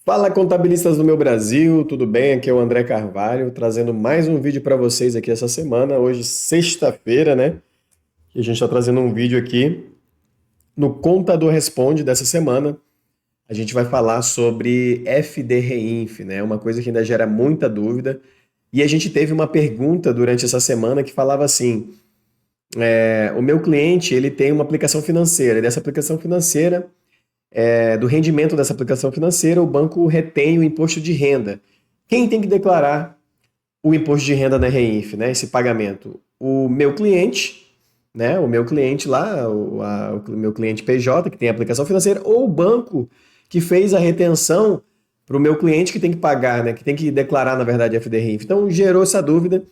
Fala, contabilistas do meu Brasil, tudo bem? Aqui é o André Carvalho, trazendo mais um vídeo para vocês aqui essa semana. Hoje, sexta-feira, né? E a gente está trazendo um vídeo aqui no Contador Responde dessa semana. A gente vai falar sobre FD-Reinf, né? Uma coisa que ainda gera muita dúvida. E a gente teve uma pergunta durante essa semana que falava assim: o meu cliente ele tem uma aplicação financeira, e dessa aplicação financeira do rendimento dessa aplicação financeira, o banco retém o imposto de renda. Quem tem que declarar o imposto de renda na REINF, né? Esse pagamento? O meu cliente, né? O meu cliente lá, o meu cliente PJ, que tem a aplicação financeira, ou o banco que fez a retenção para o meu cliente que tem que pagar, né? Que tem que declarar, na verdade, a FD-RINF. Então, gerou essa dúvida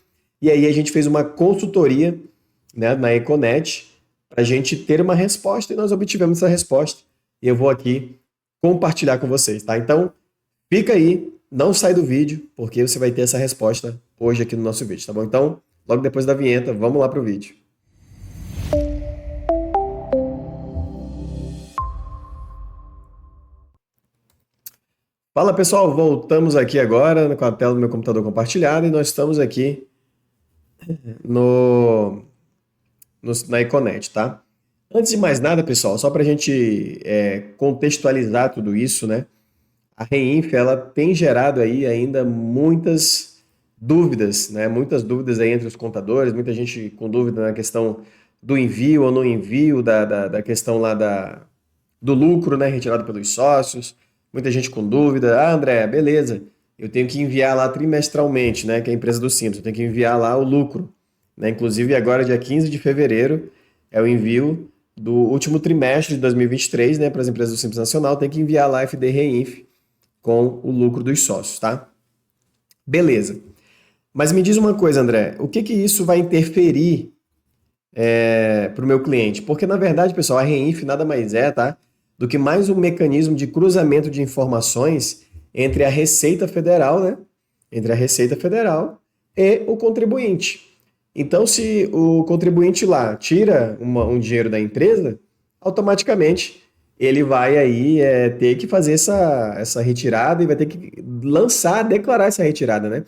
e aí a gente fez uma consultoria, né, na Econet para a gente ter uma resposta e nós obtivemos essa resposta. E eu vou aqui compartilhar com vocês, tá? Então, fica aí, não sai do vídeo, porque você vai ter essa resposta hoje aqui no nosso vídeo, tá bom? Então, logo depois da vinheta, vamos lá pro vídeo. Fala pessoal, voltamos aqui agora com a tela do meu computador compartilhada e nós estamos aqui no, na Econet, tá? Antes de mais nada, pessoal, só para a gente contextualizar tudo isso, né? A Reinf, ela tem gerado aí ainda muitas dúvidas, né? Muitas dúvidas aí entre os contadores, muita gente com dúvida na questão do envio ou não envio, da questão lá do lucro, né? Retirado pelos sócios. Muita gente com dúvida. Ah, André, beleza. Eu tenho que enviar lá trimestralmente, né? Que é a empresa do Simples. Eu tenho que enviar lá o lucro, né? Inclusive agora, dia 15 de fevereiro, é o envio do último trimestre de 2023, né? Para as empresas do Simples Nacional, tem que enviar lá a FD Reinf com o lucro dos sócios, tá? Beleza. Mas me diz uma coisa, André, o que que isso vai interferir para o meu cliente? Porque, na verdade, pessoal, a REINF nada mais é, tá? Do que mais um mecanismo de cruzamento de informações entre a Receita Federal, né? Entre a Receita Federal e o contribuinte. Então, se o contribuinte lá tira um dinheiro da empresa, automaticamente ele vai aí ter que fazer essa retirada e vai ter que lançar, declarar essa retirada, né?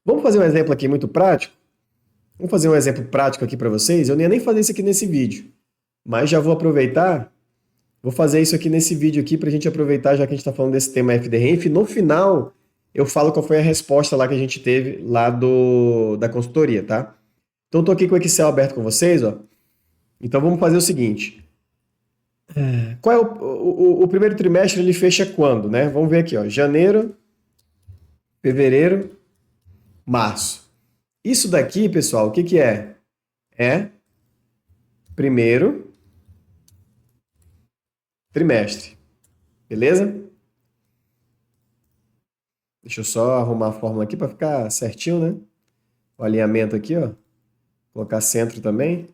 Vamos fazer um exemplo aqui muito prático? Vamos fazer um exemplo prático aqui para vocês. Eu não ia nem fazer isso aqui nesse vídeo, mas já vou aproveitar, vou fazer isso aqui nesse vídeo aqui para a gente aproveitar, já que a gente está falando desse tema FDRENF. No final, eu falo qual foi a resposta lá que a gente teve lá da consultoria, tá? Então, estou aqui com o Excel aberto com vocês, ó. Então, vamos fazer o seguinte. Qual é o primeiro trimestre? Ele fecha quando, né? Vamos ver aqui, ó. Janeiro, fevereiro, março. Isso daqui, pessoal, o que que é? É primeiro trimestre, beleza? Deixa eu só arrumar a fórmula aqui para ficar certinho, né? O alinhamento aqui, ó. Colocar centro também.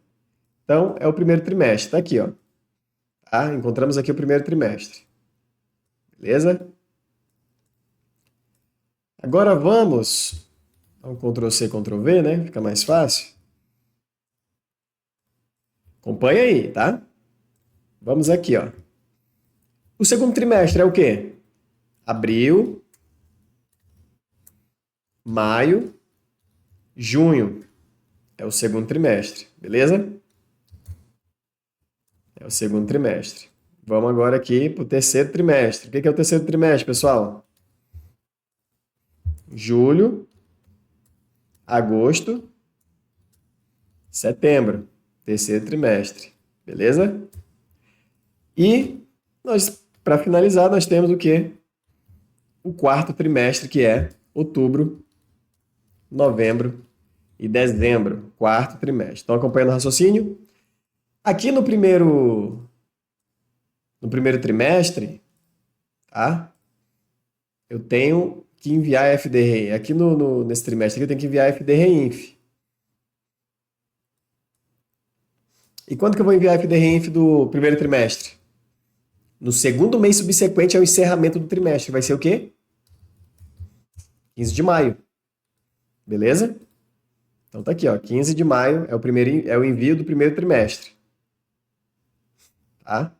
Então, é o primeiro trimestre. Tá aqui, ó. Tá? Encontramos aqui o primeiro trimestre. Beleza? Agora vamos dar um Ctrl C, Ctrl V, né? Fica mais fácil. Acompanha aí, tá? Vamos aqui, ó. O segundo trimestre é o quê? Abril, maio, junho. É o segundo trimestre, beleza? É o segundo trimestre. Vamos agora aqui para o terceiro trimestre. O que é o terceiro trimestre, pessoal? Julho, agosto, setembro. Terceiro trimestre, beleza? E nós, para finalizar, nós temos o quê? O quarto trimestre, que é outubro, novembro e dezembro. Quarto trimestre. Estão acompanhando o raciocínio? Aqui no primeiro trimestre, tá? Eu tenho que enviar FD, aqui nesse trimestre aqui eu tenho que enviar FD Reinf. E quando que eu vou enviar FD Reinf do primeiro trimestre? No segundo mês subsequente ao encerramento do trimestre. Vai ser o quê? 15 de maio. Beleza? Então tá aqui, ó. 15 de maio é o envio do primeiro trimestre. Tá?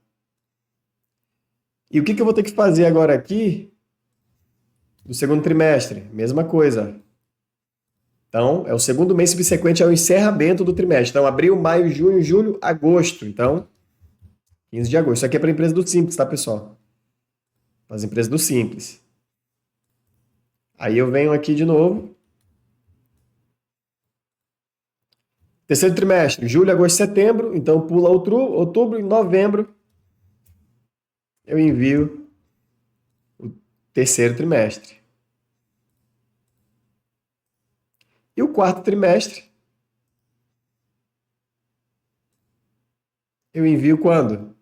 E o que que eu vou ter que fazer agora aqui Do segundo trimestre, mesma coisa. Então, é o segundo mês subsequente ao encerramento do trimestre. Então, abril, maio, junho, julho, agosto. Então, 15 de agosto. Isso aqui é para a empresa do Simples, tá, pessoal? Para as empresas do Simples. Aí eu venho aqui de novo. Terceiro trimestre, julho, agosto, setembro. Então, pula outubro e novembro. Eu envio o terceiro trimestre. E o quarto trimestre, eu envio quando?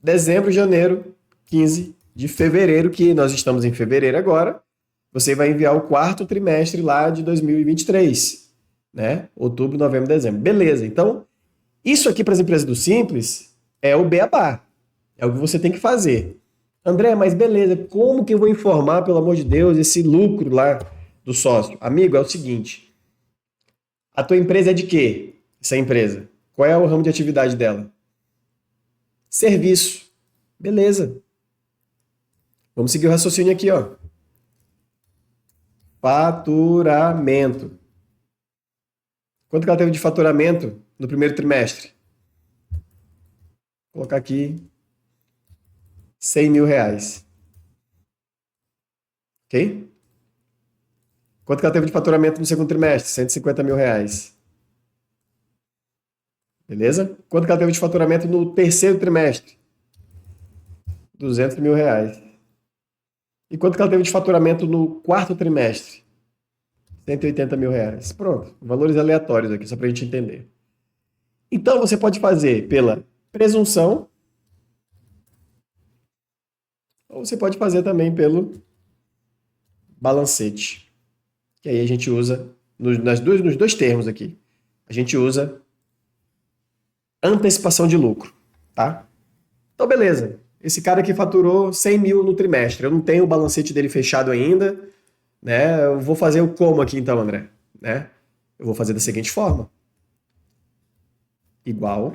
Dezembro, janeiro, 15 de fevereiro, que nós estamos em fevereiro agora. Você vai enviar o quarto trimestre lá de 2023, né? Outubro, novembro, dezembro. Beleza. Então, isso aqui para as empresas do Simples é o beabá. É o que você tem que fazer. André, mas beleza, como que eu vou informar, pelo amor de Deus, esse lucro lá do sócio? Amigo, é o seguinte, a tua empresa é de quê? Essa empresa. Qual é o ramo de atividade dela? Serviço. Beleza. Vamos seguir o raciocínio aqui, ó. Faturamento. Quanto que ela teve de faturamento no primeiro trimestre? Vou colocar aqui 100 mil reais. Ok? Quanto que ela teve de faturamento no segundo trimestre? 150 mil reais. Beleza? Quanto que ela teve de faturamento no terceiro trimestre? 200 mil reais. E quanto que ela teve de faturamento no quarto trimestre? 180 mil reais. Pronto. Valores aleatórios aqui, só para a gente entender. Então, você pode fazer pela presunção, ou você pode fazer também pelo balancete. Que aí a gente usa, nos dois termos aqui, a gente usa antecipação de lucro, tá? Então, beleza. Esse cara aqui faturou 100 mil no trimestre. Eu não tenho o balancete dele fechado ainda, né? Eu vou fazer o como aqui então, André? Né? Eu vou fazer da seguinte forma. Igual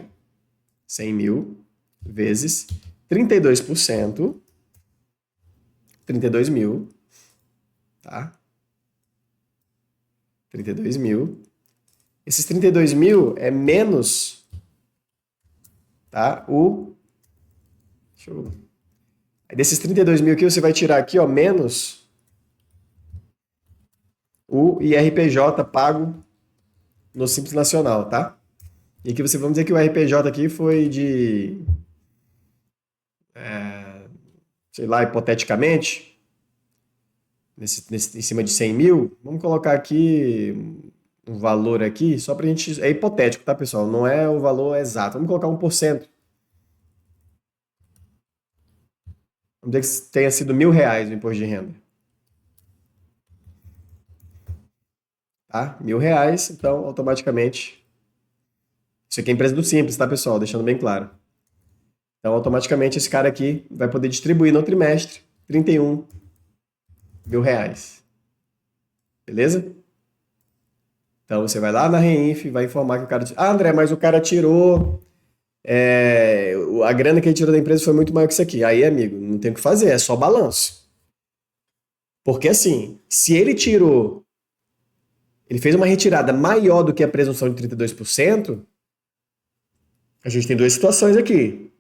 100 mil vezes 32%, 32 mil, tá? 32 mil. Esses 32 mil é menos, tá? Deixa eu... Aí desses 32 mil aqui, você vai tirar aqui, ó, menos o IRPJ pago no Simples Nacional, tá? E aqui vamos dizer que o RPJ aqui foi de, sei lá, hipoteticamente, em cima de 100 mil, vamos colocar aqui um valor aqui, só pra gente, é hipotético, tá, pessoal? Não é o valor exato, vamos colocar 1%. Vamos dizer que tenha sido R$ 1.000 o imposto de renda, tá? R$ 1.000, então, automaticamente, isso aqui é empresa do Simples, tá, pessoal? Deixando bem claro. Então, automaticamente, esse cara aqui vai poder distribuir no trimestre 31 mil reais. Beleza? Então, você vai lá na Reinf, vai informar que o cara... Ah, André, mas o cara tirou... a grana que ele tirou da empresa foi muito maior que isso aqui. Aí, amigo, não tem o que fazer, é só balanço. Porque, assim, se ele tirou... Ele fez uma retirada maior do que a presunção de 32%, a gente tem duas situações aqui.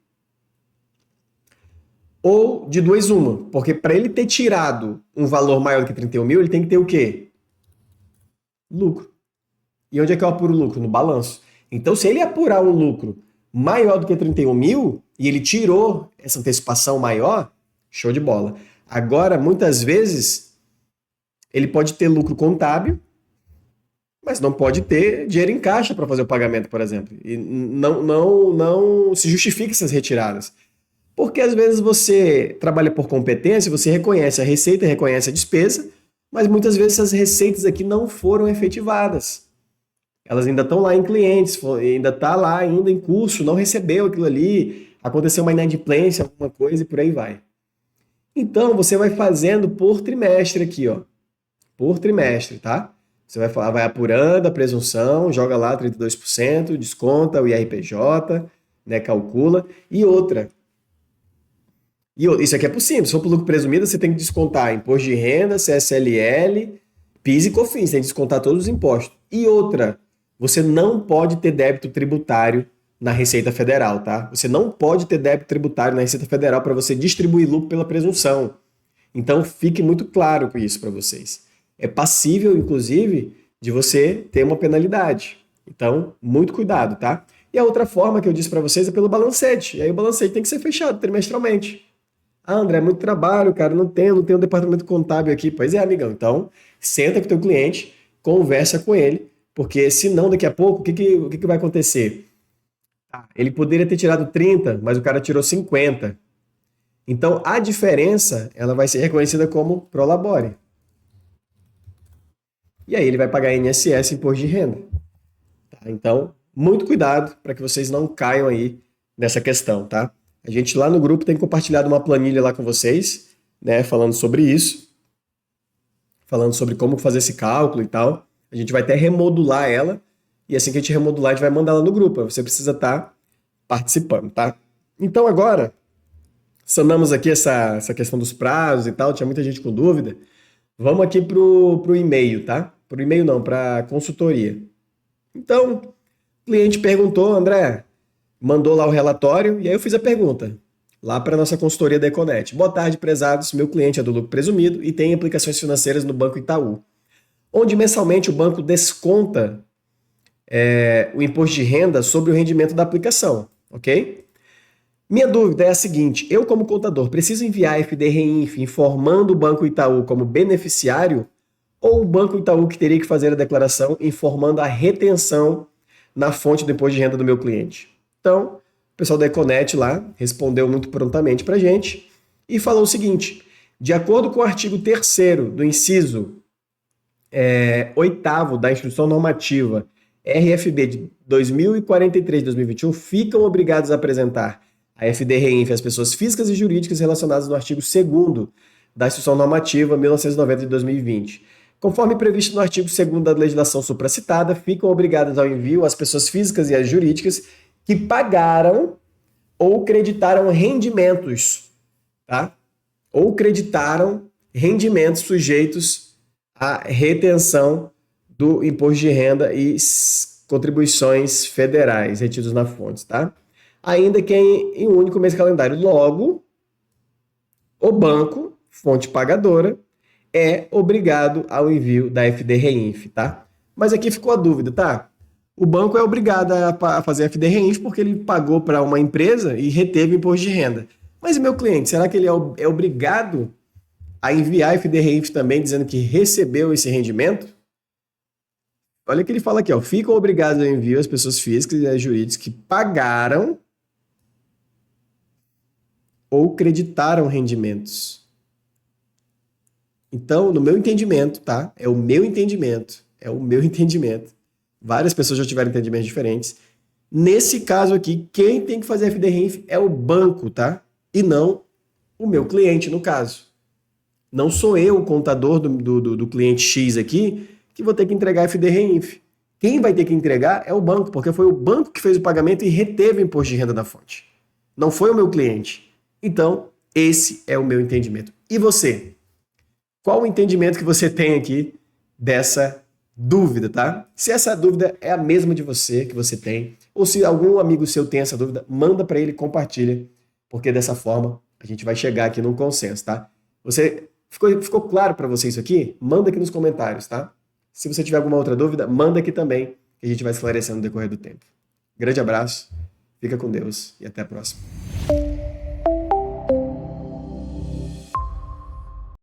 Ou de duas uma, porque para ele ter tirado um valor maior do que 31 mil, ele tem que ter o quê? Lucro. E onde é que eu apuro o lucro? No balanço. Então, se ele apurar um lucro maior do que 31 mil, e ele tirou essa antecipação maior, show de bola. Agora, muitas vezes, ele pode ter lucro contábil, mas não pode ter dinheiro em caixa para fazer o pagamento, por exemplo. E não se justifica essas retiradas. Porque às vezes você trabalha por competência, você reconhece a receita, reconhece a despesa, mas muitas vezes essas receitas aqui não foram efetivadas. Elas ainda estão lá em clientes, ainda está lá ainda em curso, não recebeu aquilo ali, aconteceu uma inadimplência, alguma coisa e por aí vai. Então você vai fazendo por trimestre aqui, ó. Por trimestre, tá? Você vai apurando a presunção, joga lá 32%, desconta o IRPJ, né, calcula. E outra, Isso aqui é possível. Se for por lucro presumido, você tem que descontar imposto de renda, CSLL, PIS e COFINS. Tem que descontar todos os impostos. E outra, você não pode ter débito tributário na Receita Federal, tá? Você não pode ter débito tributário na Receita Federal para você distribuir lucro pela presunção. Então, fique muito claro com isso para vocês. É passível, inclusive, de você ter uma penalidade. Então, muito cuidado, tá? E a outra forma que eu disse para vocês é pelo balancete. E aí o balancete tem que ser fechado trimestralmente. Ah, André, é muito trabalho, cara, não tenho um departamento contábil aqui. Pois é, amigão. Então, senta com o teu cliente, conversa com ele, porque senão daqui a pouco, o que vai acontecer? Ele poderia ter tirado 30, mas o cara tirou 50. Então, a diferença, ela vai ser reconhecida como prolabore. E aí ele vai pagar INSS, imposto de renda. Tá? Então, muito cuidado para que vocês não caiam aí nessa questão, tá? A gente lá no grupo tem compartilhado uma planilha lá com vocês, né, falando sobre isso, falando sobre como fazer esse cálculo e tal. A gente vai até remodular ela, e assim que a gente remodular, a gente vai mandar ela no grupo. Você precisa estar participando, tá? Então agora, sanamos aqui essa questão dos prazos e tal, tinha muita gente com dúvida. Vamos aqui pro e-mail, tá? Pro e-mail não, para consultoria. Então, o cliente perguntou, André, mandou lá o relatório, e aí eu fiz a pergunta, lá para a nossa consultoria da Econet. Boa tarde, prezados. Meu cliente é do lucro presumido e tem aplicações financeiras no Banco Itaú, onde mensalmente o banco desconta o imposto de renda sobre o rendimento da aplicação, ok? Minha dúvida é a seguinte: eu, como contador, preciso enviar FD-REINF informando o Banco Itaú como beneficiário ou o Banco Itaú que teria que fazer a declaração informando a retenção na fonte do imposto de renda do meu cliente? Então, o pessoal da Econet lá respondeu muito prontamente para a gente e falou o seguinte: de acordo com o artigo 3º do inciso 8º da Instrução Normativa RFB de 2043 de 2021, ficam obrigados a apresentar a FD-REINF às pessoas físicas e jurídicas relacionadas no artigo 2º da Instrução Normativa 1990 de 2020. Conforme previsto no artigo 2º da legislação supracitada, ficam obrigadas ao envio às pessoas físicas e às jurídicas que pagaram ou creditaram rendimentos, tá? Ou creditaram rendimentos sujeitos à retenção do imposto de renda e contribuições federais retidos na fonte, tá? Ainda que em um único mês calendário. Logo, o banco, fonte pagadora, é obrigado ao envio da FD-REINF, tá? Mas aqui ficou a dúvida, tá? O banco é obrigado a fazer FD-REINF porque ele pagou para uma empresa e reteve imposto de renda. Mas e meu cliente, será que ele é obrigado a enviar FD-REINF também, dizendo que recebeu esse rendimento? Olha o que ele fala aqui, ó. Ficam obrigados ao envio às pessoas físicas e às jurídicas que pagaram ou creditaram rendimentos. Então, no meu entendimento, tá? É o meu entendimento. Várias pessoas já tiveram entendimentos diferentes. Nesse caso aqui, quem tem que fazer FD-REINF é o banco, tá? E não o meu cliente, no caso. Não sou eu, o contador do cliente X aqui, que vou ter que entregar FD-REINF. Quem vai ter que entregar é o banco, porque foi o banco que fez o pagamento e reteve o imposto de renda da fonte. Não foi o meu cliente. Então, esse é o meu entendimento. E você? Qual o entendimento que você tem aqui dessa dúvida, tá? Se essa dúvida é a mesma de você, que você tem, ou se algum amigo seu tem essa dúvida, manda para ele e compartilha, porque dessa forma a gente vai chegar aqui num consenso, tá? Ficou claro para você isso aqui? Manda aqui nos comentários, tá? Se você tiver alguma outra dúvida, manda aqui também, que a gente vai esclarecendo no decorrer do tempo. Grande abraço, fica com Deus e até a próxima.